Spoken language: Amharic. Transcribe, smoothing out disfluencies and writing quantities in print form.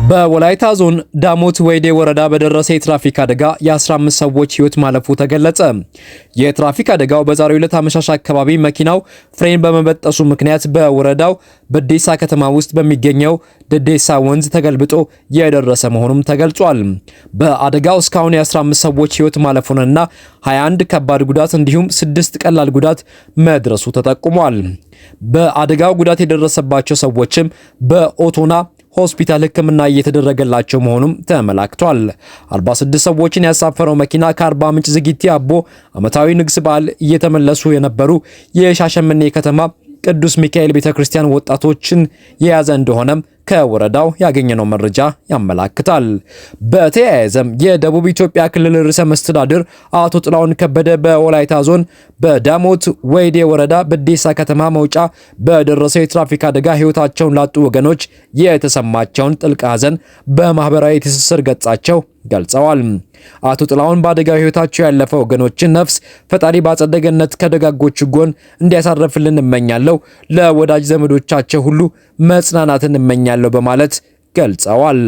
በወላይታ ዞን ዳሞት ወይዴ ወረዳ በደረሰ የትራፊክ አደጋ የ15 ሰዎች ህይወት ማለፉ ተገለጸ። የትራፊክ አደጋው በዛሬው ዕለት አመሻሽ አካባቢ መኪናው ፍሬን በመበጠሱ ምክንያት በወረዳው በዴሳ ከተማ ውስጥ በሚገኘው ደዴሳ ወንዝ ተገልብጦ የደረሰ መሆኑም ተገልጿል። በአደጋው እስካሁን የ15 ሰዎች ህይወት ማለፉንና 21 ከባድ ጉዳት እንዲሁም 6 ቀላል ጉዳት መድረሱ ተጠቁሟል። በአደጋው ጉዳት የደረሰባቸው ሰዎችም በኦቶና ሆስፒታል ሕክምና እየተደረገላቸው መሆኑም ተመላክቷል። 46 ሰዎችን ያሳፈረው መኪና ከአርባ ምንጭ ዝጊቲ አቦ ዓመታዊ ንግስ በዓል እየተመለሱ የነበሩ የሻሸመኔ ከተማ ቅዱስ ሚካኤል ቤተክርስቲያን ወጣቶችን የያዘ እንደሆነም ከወረዳው ያገኘነው መረጃ ያመላክታል። በተያያዘም የደቡብ ኢትዮጵያ ክልል ርዕሰ መስተዳድር አቶ ጥላሁን ከበደ በወላይታ ዞን በዳሞት ወይዴ ወረዳ በዴሳ ከተማ መውጫ በደረሰው የትራፊክ አደጋ ህይወታቸውን ላጡ ወገኖች የተሰማቸውን ጥልቅ ሐዘን በማህበራዊ ትስስር ገጻቸው ገልጸዋል። አቶ ጥላሁን በአደጋው ህይወታቸው ያለፈ ወገኖችን ነፍስ ፈጣሪ በአጸደ ገነት ከደጋጎቹ ጎን እንዲያሳርፍልን እመኛለሁ፣ ለወዳጅ ዘመዶቻቸው ሁሉ መጽናናትን እመኛለሁ በማለት ገልጸዋል።